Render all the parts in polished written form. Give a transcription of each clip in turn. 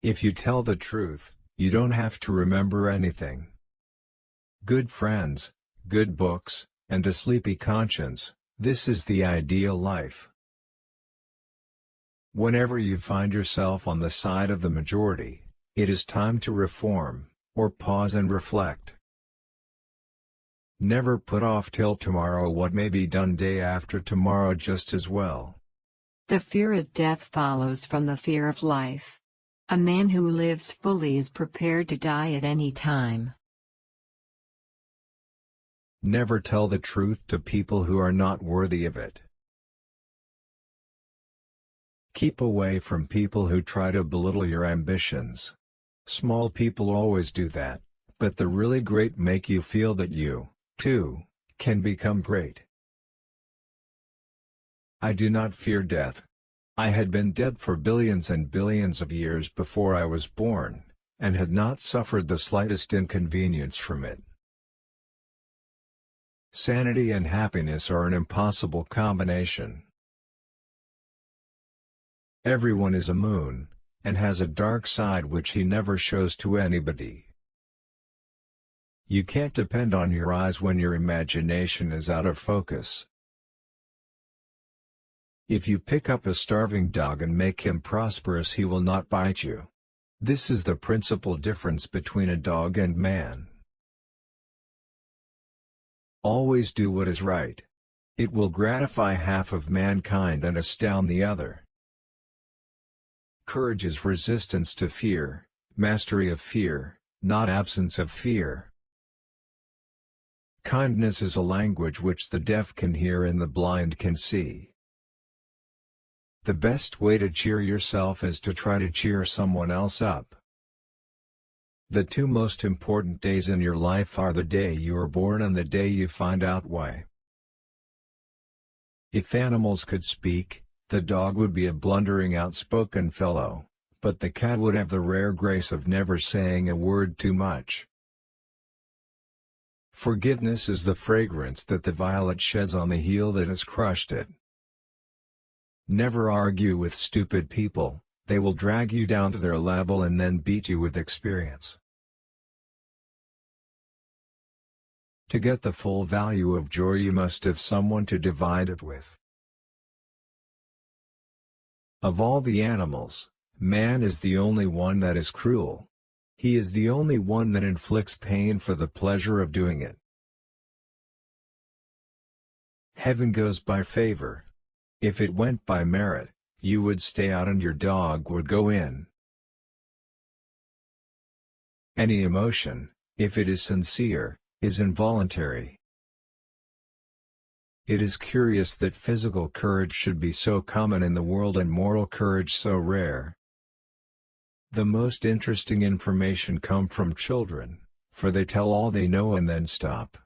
If you tell the truth, you don't have to remember anything. Good friends, good books, and a sleepy conscience, this is the ideal life. Whenever you find yourself on the side of the majority, it is time to reform, or pause and reflect. Never put off till tomorrow what may be done day after tomorrow just as well. The fear of death follows from the fear of life. A man who lives fully is prepared to die at any time. Never tell the truth to people who are not worthy of it. Keep away from people who try to belittle your ambitions. Small people always do that, but the really great make you feel that you, too, can become great. I do not fear death. I had been dead for billions and billions of years before I was born, and had not suffered the slightest inconvenience from it. Sanity and happiness are an impossible combination. Everyone is a moon, and has a dark side which he never shows to anybody. You can't depend on your eyes when your imagination is out of focus. If you pick up a starving dog and make him prosperous, he will not bite you. This is the principal difference between a dog and man. Always do what is right. It will gratify half of mankind and astound the other. Courage is resistance to fear, mastery of fear, not absence of fear. Kindness is a language which the deaf can hear and the blind can see. The best way to cheer yourself is to try to cheer someone else up. The two most important days in your life are the day you are born and the day you find out why. If animals could speak, the dog would be a blundering, outspoken fellow, but the cat would have the rare grace of never saying a word too much. Forgiveness is the fragrance that the violet sheds on the heel that has crushed it. Never argue with stupid people, they will drag you down to their level and then beat you with experience. To get the full value of joy, you must have someone to divide it with. Of all the animals, man is the only one that is cruel. He is the only one that inflicts pain for the pleasure of doing it. Heaven goes by favor. If it went by merit, you would stay out and your dog would go in. Any emotion, if it is sincere, is involuntary. It is curious that physical courage should be so common in the world and moral courage so rare. The most interesting information comes from children, for they tell all they know and then stop.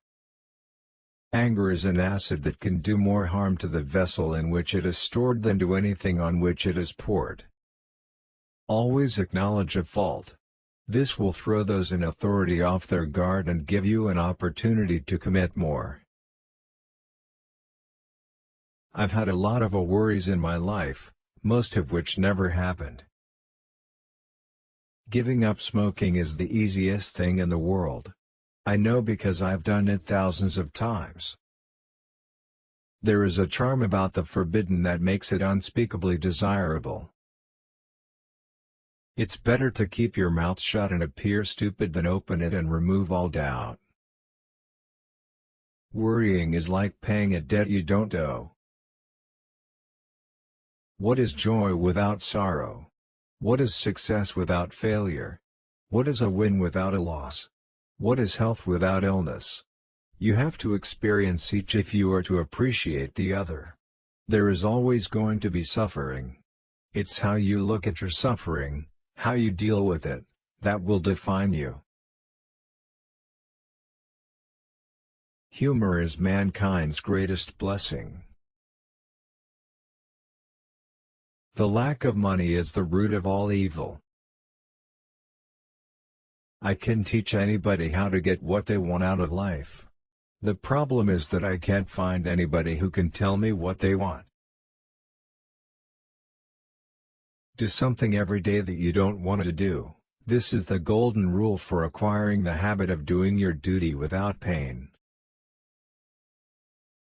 Anger is an acid that can do more harm to the vessel in which it is stored than to anything on which it is poured. Always acknowledge a fault. This will throw those in authority off their guard and give you an opportunity to commit more. I've had a lot of worries in my life, most of which never happened. Giving up smoking is the easiest thing in the world. I know because I've done it thousands of times. There is a charm about the forbidden that makes it unspeakably desirable. It's better to keep your mouth shut and appear stupid than open it and remove all doubt. Worrying is like paying a debt you don't owe. What is joy without sorrow? What is success without failure? What is a win without a loss? What is health without illness? You have to experience each if you are to appreciate the other. There is always going to be suffering. It's how you look at your suffering, how you deal with it, that will define you. Humor is mankind's greatest blessing. The lack of money is the root of all evil. I can teach anybody how to get what they want out of life. The problem is that I can't find anybody who can tell me what they want. Do something every day that you don't want to do. This is the golden rule for acquiring the habit of doing your duty without pain.